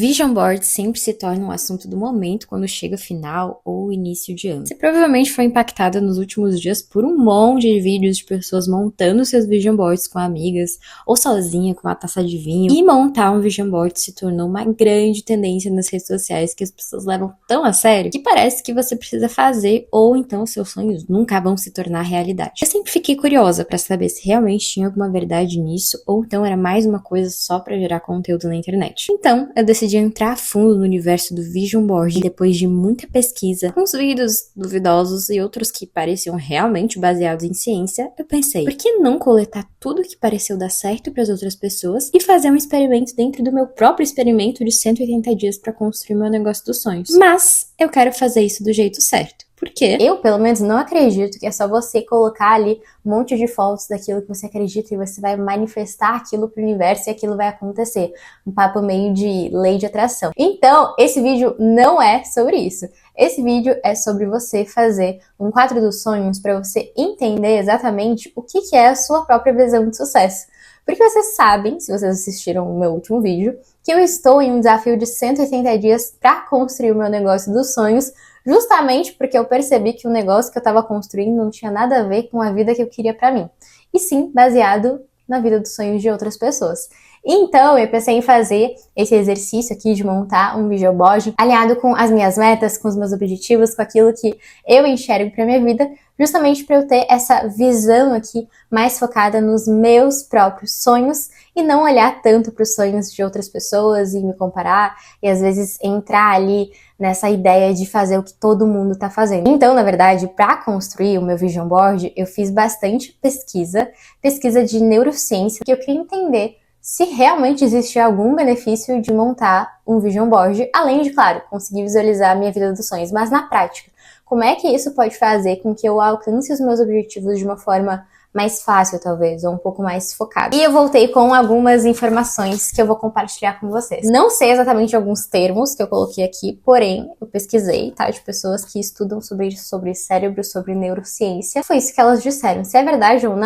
Vision board sempre se torna um assunto do momento quando chega o final ou o início de ano. Você provavelmente foi impactada nos últimos dias por um monte de vídeos de pessoas montando seus vision boards com amigas ou sozinha com uma taça de vinho. E montar um vision board se tornou uma grande tendência nas redes sociais que as pessoas levam tão a sério que parece que você precisa fazer ou então seus sonhos nunca vão se tornar realidade. Eu sempre fiquei curiosa para saber se realmente tinha alguma verdade nisso ou então era mais uma coisa só para gerar conteúdo na internet. Então, eu decidi entrar a fundo no universo do Vision Board e depois de muita pesquisa, com uns vídeos duvidosos e outros que pareciam realmente baseados em ciência, eu pensei, por que não coletar tudo que pareceu dar certo para as outras pessoas e fazer um experimento dentro do meu próprio experimento de 180 dias para construir meu negócio dos sonhos? Mas eu quero fazer isso do jeito certo. Porque eu, pelo menos, não acredito que é só você colocar ali um monte de fotos daquilo que você acredita e você vai manifestar aquilo pro universo e aquilo vai acontecer. Um papo meio de lei de atração. Então, esse vídeo não é sobre isso. Esse vídeo é sobre você fazer um quadro dos sonhos para você entender exatamente o que é a sua própria visão de sucesso. Porque vocês sabem, se vocês assistiram o meu último vídeo, que eu estou em um desafio de 180 dias para construir o meu negócio dos sonhos, justamente porque eu percebi que o negócio que eu estava construindo não tinha nada a ver com a vida que eu queria para mim, e sim baseado na vida dos sonhos de outras pessoas. Então, eu pensei em fazer esse exercício aqui de montar um vision board alinhado com as minhas metas, com os meus objetivos, com aquilo que eu enxergo para minha vida, justamente para eu ter essa visão aqui mais focada nos meus próprios sonhos e não olhar tanto para os sonhos de outras pessoas e me comparar e às vezes entrar ali nessa ideia de fazer o que todo mundo tá fazendo. Então, na verdade, para construir o meu vision board, eu fiz bastante pesquisa de neurociência, porque eu queria entender se realmente existe algum benefício de montar um vision board, além de, claro, conseguir visualizar a minha vida dos sonhos, mas na prática, como é que isso pode fazer com que eu alcance os meus objetivos de uma forma mais fácil, talvez, ou um pouco mais focada. E eu voltei com algumas informações que eu vou compartilhar com vocês. Não sei exatamente alguns termos que eu coloquei aqui, porém, eu pesquisei, tá, de pessoas que estudam sobre cérebro, sobre neurociência. Foi isso que elas disseram. Se é verdade ou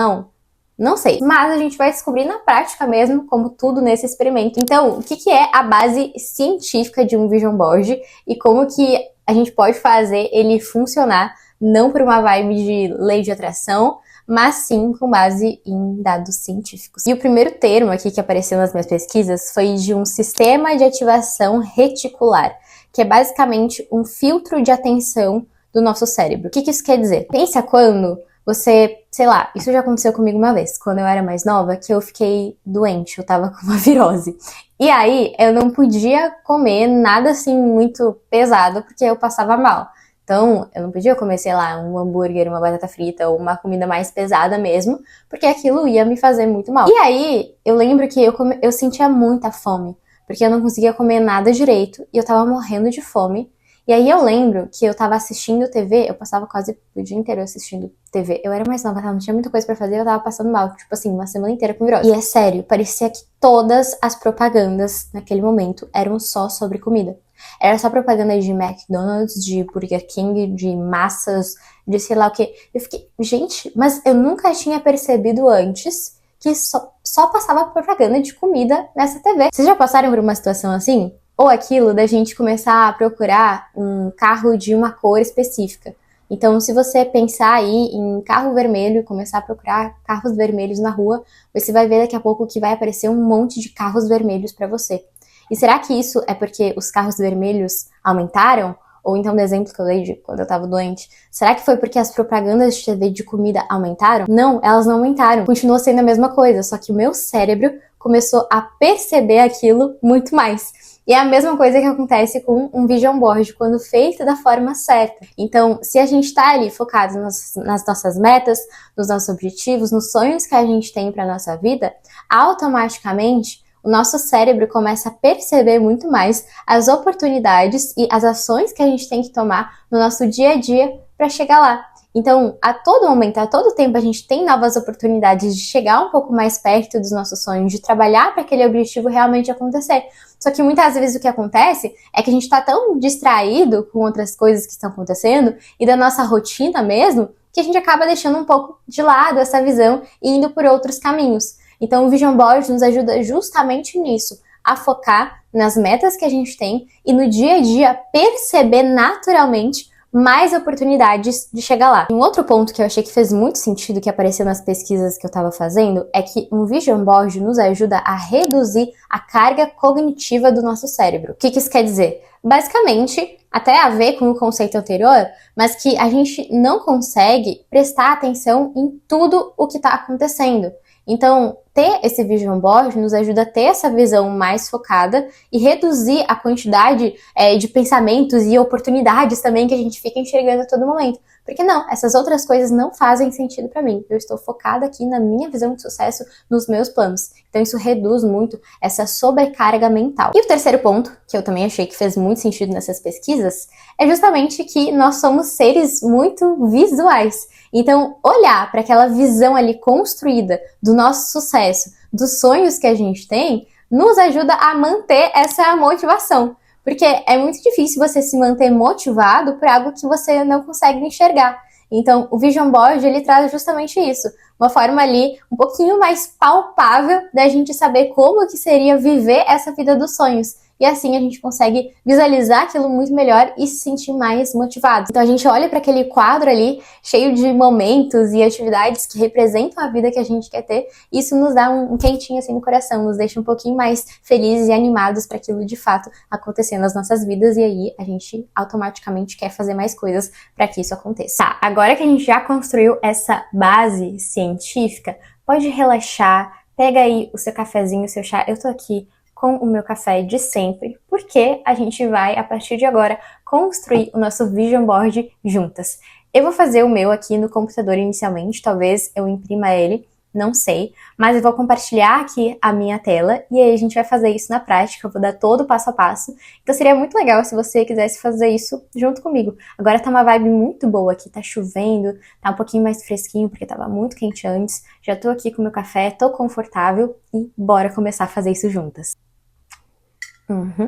não sei, mas a gente vai descobrir na prática mesmo, como tudo nesse experimento. Então, o que é a base científica de um vision board e como que a gente pode fazer ele funcionar, não por uma vibe de lei de atração, mas sim com base em dados científicos. E o primeiro termo aqui que apareceu nas minhas pesquisas foi de um sistema de ativação reticular, que é basicamente um filtro de atenção do nosso cérebro. O que isso quer dizer? Pensa quando você, sei lá, isso já aconteceu comigo uma vez, quando eu era mais nova, que eu fiquei doente, eu tava com uma virose. E aí, eu não podia comer nada assim muito pesado, porque eu passava mal. Então, eu não podia comer, sei lá, um hambúrguer, uma batata frita ou uma comida mais pesada mesmo, porque aquilo ia me fazer muito mal. E aí, eu lembro que eu sentia muita fome, porque eu não conseguia comer nada direito e eu tava morrendo de fome. E aí eu lembro que eu tava assistindo TV, eu passava quase o dia inteiro assistindo TV. Eu era mais nova, tá? Não tinha muita coisa pra fazer, eu tava passando mal, tipo assim, uma semana inteira com virose. E é sério, parecia que todas as propagandas naquele momento eram só sobre comida. Era só propaganda de McDonald's, de Burger King, de massas, de sei lá o que. Eu fiquei, gente, mas eu nunca tinha percebido antes que só passava propaganda de comida nessa TV. Vocês já passaram por uma situação assim? Ou aquilo da gente começar a procurar um carro de uma cor específica. Então, se você pensar aí em carro vermelho e começar a procurar carros vermelhos na rua, você vai ver daqui a pouco que vai aparecer um monte de carros vermelhos para você. E será que isso é porque os carros vermelhos aumentaram? Ou então, no exemplo que eu dei de quando eu tava doente, será que foi porque as propagandas de TV de comida aumentaram? Não, elas não aumentaram. Continuou sendo a mesma coisa, só que o meu cérebro começou a perceber aquilo muito mais. E é a mesma coisa que acontece com um vision board, quando feito da forma certa. Então, se a gente tá ali focado nas nossas metas, nos nossos objetivos, nos sonhos que a gente tem pra nossa vida, automaticamente o nosso cérebro começa a perceber muito mais as oportunidades e as ações que a gente tem que tomar no nosso dia a dia para chegar lá. Então, a todo momento, a todo tempo, a gente tem novas oportunidades de chegar um pouco mais perto dos nossos sonhos, de trabalhar para aquele objetivo realmente acontecer. Só que muitas vezes o que acontece é que a gente está tão distraído com outras coisas que estão acontecendo e da nossa rotina mesmo, que a gente acaba deixando um pouco de lado essa visão e indo por outros caminhos. Então, o Vision Board nos ajuda justamente nisso, a focar nas metas que a gente tem e no dia a dia perceber naturalmente mais oportunidades de chegar lá. Um outro ponto que eu achei que fez muito sentido, que apareceu nas pesquisas que eu estava fazendo, é que um vision board nos ajuda a reduzir a carga cognitiva do nosso cérebro. O que isso quer dizer? Basicamente, até a ver com o conceito anterior, mas que a gente não consegue prestar atenção em tudo o que está acontecendo. Então, ter esse vision board nos ajuda a ter essa visão mais focada e reduzir a quantidade de pensamentos e oportunidades também que a gente fica enxergando a todo momento. Porque não, essas outras coisas não fazem sentido para mim. Eu estou focada aqui na minha visão de sucesso, nos meus planos. Então isso reduz muito essa sobrecarga mental. E o terceiro ponto, que eu também achei que fez muito sentido nessas pesquisas, é justamente que nós somos seres muito visuais. Então, olhar para aquela visão ali construída do nosso sucesso, dos sonhos que a gente tem, nos ajuda a manter essa motivação. Porque é muito difícil você se manter motivado por algo que você não consegue enxergar. Então, o Vision Board, ele traz justamente isso. Uma forma ali um pouquinho mais palpável da gente saber como que seria viver essa vida dos sonhos. E assim a gente consegue visualizar aquilo muito melhor e se sentir mais motivado. Então a gente olha para aquele quadro ali, cheio de momentos e atividades que representam a vida que a gente quer ter, e isso nos dá um quentinho assim no coração, nos deixa um pouquinho mais felizes e animados para aquilo de fato acontecer nas nossas vidas, e aí a gente automaticamente quer fazer mais coisas para que isso aconteça. Tá, agora que a gente já construiu essa base científica, pode relaxar, pega aí o seu cafezinho, o seu chá. Eu tô aqui com o meu café de sempre, porque a gente vai, a partir de agora, construir o nosso Vision Board juntas. Eu vou fazer o meu aqui no computador inicialmente, talvez eu imprima ele, não sei, mas eu vou compartilhar aqui a minha tela e aí a gente vai fazer isso na prática, eu vou dar todo o passo a passo. Então seria muito legal se você quisesse fazer isso junto comigo. Agora tá uma vibe muito boa aqui, tá chovendo, tá um pouquinho mais fresquinho porque tava muito quente antes. Já tô aqui com o meu café, tô confortável e bora começar a fazer isso juntas.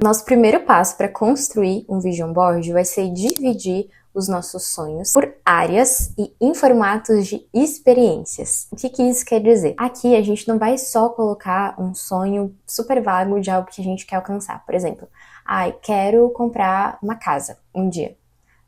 Nosso primeiro passo para construir um Vision Board vai ser dividir os nossos sonhos por áreas e em formatos de experiências. O que isso quer dizer? Aqui a gente não vai só colocar um sonho super vago de algo que a gente quer alcançar. Por exemplo, quero comprar uma casa um dia.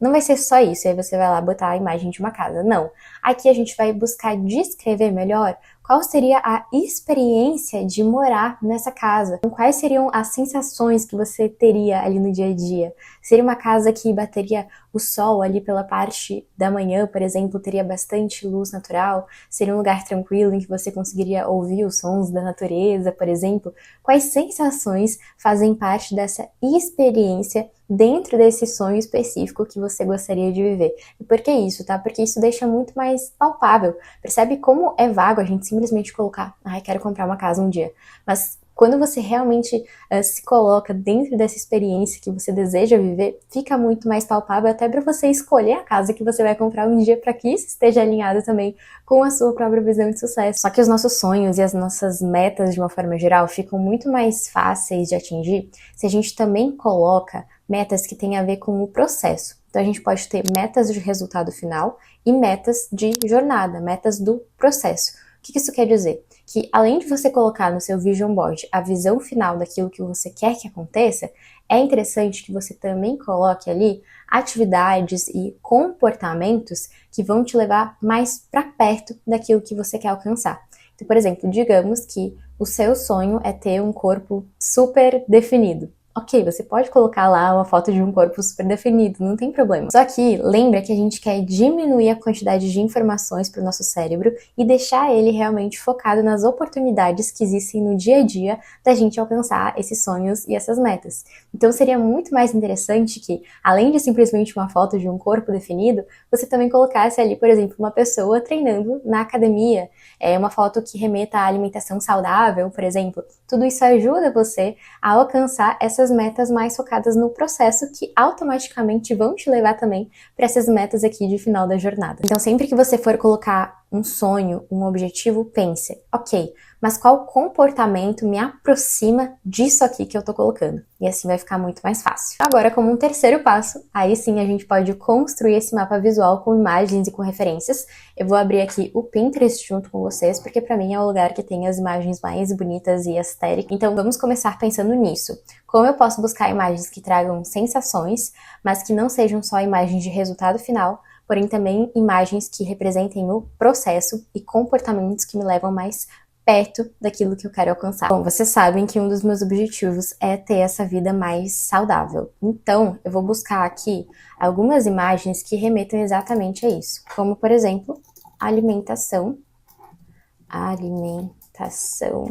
Não vai ser só isso, aí você vai lá botar a imagem de uma casa. Não. Aqui a gente vai buscar descrever melhor qual seria a experiência de morar nessa casa. Quais seriam as sensações que você teria ali no dia a dia? Seria uma casa que bateria o sol ali pela parte da manhã, por exemplo, teria bastante luz natural? Seria um lugar tranquilo em que você conseguiria ouvir os sons da natureza, por exemplo? Quais sensações fazem parte dessa experiência dentro desse sonho específico que você gostaria de viver? E por que isso, tá? Porque isso deixa muito mais palpável. Percebe como é vago a gente simplesmente colocar, quero comprar uma casa um dia. Mas quando você realmente se coloca dentro dessa experiência que você deseja viver, fica muito mais palpável até para você escolher a casa que você vai comprar um dia, para que isso esteja alinhado também com a sua própria visão de sucesso. Só que os nossos sonhos e as nossas metas, de uma forma geral, ficam muito mais fáceis de atingir se a gente também coloca metas que têm a ver com o processo. Então a gente pode ter metas de resultado final e metas de jornada, metas do processo. O que isso quer dizer? Que além de você colocar no seu Vision Board a visão final daquilo que você quer que aconteça, é interessante que você também coloque ali atividades e comportamentos que vão te levar mais para perto daquilo que você quer alcançar. Então, por exemplo, digamos que o seu sonho é ter um corpo super definido. Ok, você pode colocar lá uma foto de um corpo super definido, não tem problema. Só que lembra que a gente quer diminuir a quantidade de informações para o nosso cérebro e deixar ele realmente focado nas oportunidades que existem no dia a dia da gente alcançar esses sonhos e essas metas. Então seria muito mais interessante que, além de simplesmente uma foto de um corpo definido, você também colocasse ali, por exemplo, uma pessoa treinando na academia, uma foto que remeta à alimentação saudável, por exemplo. Tudo isso ajuda você a alcançar essas metas mais focadas no processo, que automaticamente vão te levar também para essas metas aqui de final da jornada. Então, sempre que você for colocar um sonho, um objetivo, pense, ok, mas qual comportamento me aproxima disso aqui que eu tô colocando? E assim vai ficar muito mais fácil. Agora, como um terceiro passo, aí sim a gente pode construir esse mapa visual com imagens e com referências. Eu vou abrir aqui o Pinterest junto com vocês, porque pra mim é o lugar que tem as imagens mais bonitas e estéticas. Então vamos começar pensando nisso. Como eu posso buscar imagens que tragam sensações, mas que não sejam só imagens de resultado final, porém também imagens que representem o processo e comportamentos que me levam mais perto daquilo que eu quero alcançar. Bom, vocês sabem que um dos meus objetivos é ter essa vida mais saudável. Então, eu vou buscar aqui algumas imagens que remetam exatamente a isso. Como, por exemplo, alimentação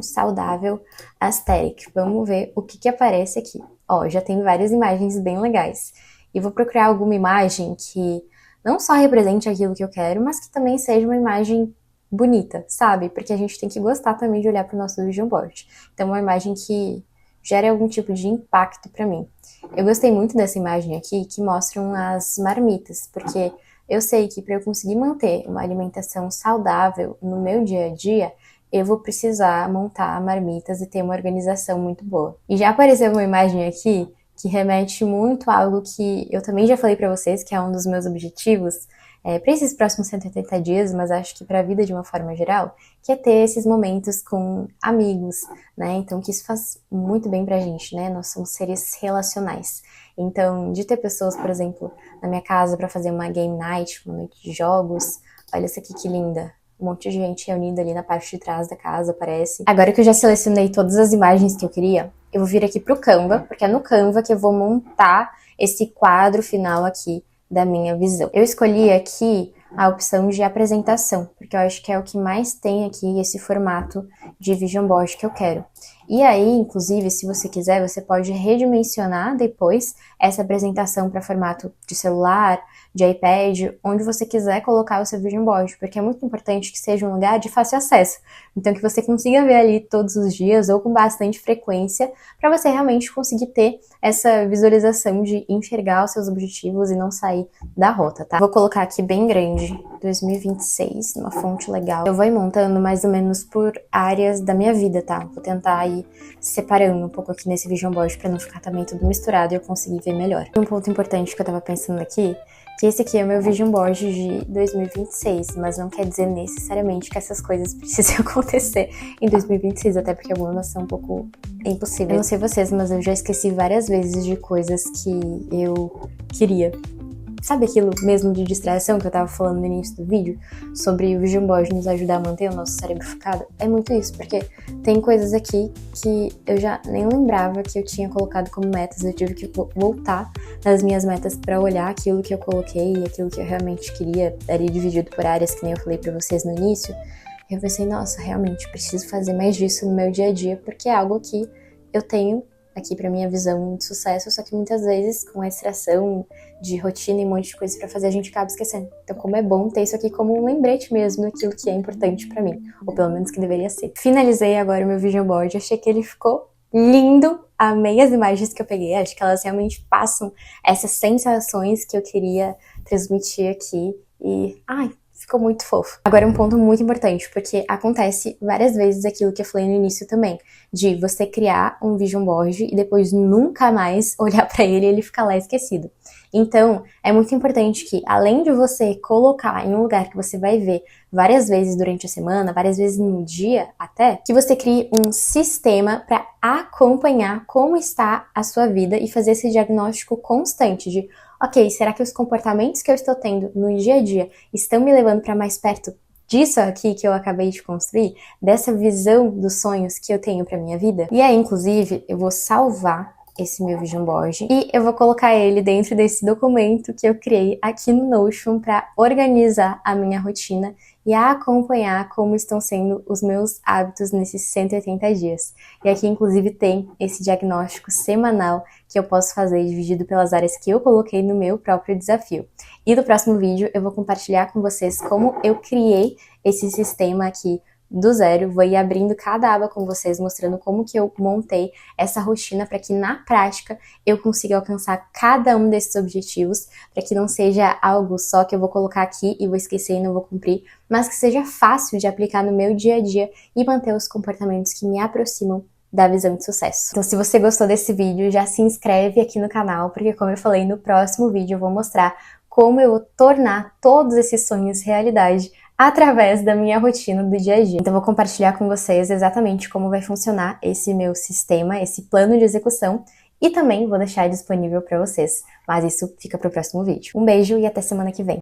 saudável aesthetic. Vamos ver o que aparece aqui. Ó, já tem várias imagens bem legais. E vou procurar alguma imagem que não só represente aquilo que eu quero, mas que também seja uma imagem bonita, sabe? Porque a gente tem que gostar também de olhar para o nosso vision board. Então, uma imagem que gere algum tipo de impacto para mim. Eu gostei muito dessa imagem aqui, que mostram as marmitas, porque eu sei que para eu conseguir manter uma alimentação saudável no meu dia a dia, eu vou precisar montar marmitas e ter uma organização muito boa. E já apareceu uma imagem aqui que remete muito a algo que eu também já falei para vocês, que é um dos meus objetivos, para esses próximos 180 dias, mas acho que para a vida de uma forma geral, que é ter esses momentos com amigos, né? Então, que isso faz muito bem pra gente, né? Nós somos seres relacionais. Então, de ter pessoas, por exemplo, na minha casa para fazer uma game night, uma noite de jogos. Olha essa aqui que linda. Um monte de gente reunida ali na parte de trás da casa, parece. Agora que eu já selecionei todas as imagens que eu queria, eu vou vir aqui pro Canva, porque é no Canva que eu vou montar esse quadro final aqui da minha visão. Eu escolhi aqui a opção de apresentação, porque eu acho que é o que mais tem aqui esse formato de vision board que eu quero. E aí, inclusive, se você quiser, você pode redimensionar depois essa apresentação para formato de celular, de iPad, onde você quiser colocar o seu vision board, porque é muito importante que seja um lugar de fácil acesso. Então, que você consiga ver ali todos os dias ou com bastante frequência, para você realmente conseguir ter essa visualização de enxergar os seus objetivos e não sair da rota, tá? Vou colocar aqui bem grande, 2026, numa fonte legal. Eu vou ir montando mais ou menos por áreas da minha vida, tá? Vou tentar ir separando um pouco aqui nesse vision board para não ficar também tudo misturado e eu conseguir ver melhor. Um ponto importante que eu tava pensando aqui, que esse aqui é o meu vision board de 2026, mas não quer dizer necessariamente que essas coisas precisem acontecer em 2026, até porque algumas são um pouco impossíveis. Eu não sei vocês, mas eu já esqueci várias vezes de coisas que eu queria. Sabe aquilo mesmo de distração que eu tava falando no início do vídeo? Sobre o vision board nos ajudar a manter o nosso cérebro focado? É muito isso, porque tem coisas aqui que eu já nem lembrava que eu tinha colocado como metas. Eu tive que voltar nas minhas metas pra olhar aquilo que eu coloquei e aquilo que eu realmente queria, ali dividido por áreas, que nem eu falei pra vocês no início. E eu pensei, nossa, realmente preciso fazer mais disso no meu dia a dia, porque é algo que eu tenho aqui pra minha visão de sucesso, só que muitas vezes com a distração de rotina e um monte de coisa pra fazer, a gente acaba esquecendo. Então, como é bom ter isso aqui como um lembrete mesmo daquilo que é importante pra mim, ou pelo menos que deveria ser. Finalizei agora o meu vision board, achei que ele ficou lindo, amei as imagens que eu peguei, acho que elas realmente passam essas sensações que eu queria transmitir aqui e, ficou muito fofo. Agora um ponto muito importante, porque acontece várias vezes aquilo que eu falei no início também, de você criar um vision board e depois nunca mais olhar pra ele e ele ficar lá esquecido. Então, é muito importante que, além de você colocar em um lugar que você vai ver várias vezes durante a semana, várias vezes no dia até, que você crie um sistema para acompanhar como está a sua vida e fazer esse diagnóstico constante de, ok, será que os comportamentos que eu estou tendo no dia a dia estão me levando para mais perto disso aqui que eu acabei de construir, dessa visão dos sonhos que eu tenho para minha vida? E aí, inclusive, eu vou salvar esse meu vision board e eu vou colocar ele dentro desse documento que eu criei aqui no Notion para organizar a minha rotina e acompanhar como estão sendo os meus hábitos nesses 180 dias. E aqui, inclusive, tem esse diagnóstico semanal que eu posso fazer dividido pelas áreas que eu coloquei no meu próprio desafio. E no próximo vídeo eu vou compartilhar com vocês como eu criei esse sistema aqui do zero, vou ir abrindo cada aba com vocês, mostrando como que eu montei essa rotina para que na prática eu consiga alcançar cada um desses objetivos, para que não seja algo só que eu vou colocar aqui e vou esquecer e não vou cumprir, mas que seja fácil de aplicar no meu dia a dia e manter os comportamentos que me aproximam da visão de sucesso. Então, se você gostou desse vídeo, já se inscreve aqui no canal, porque como eu falei, no próximo vídeo eu vou mostrar como eu vou tornar todos esses sonhos realidade através da minha rotina do dia a dia. Então, eu vou compartilhar com vocês exatamente como vai funcionar esse meu sistema, esse plano de execução, e também vou deixar disponível para vocês. Mas isso fica para o próximo vídeo. Um beijo e até semana que vem.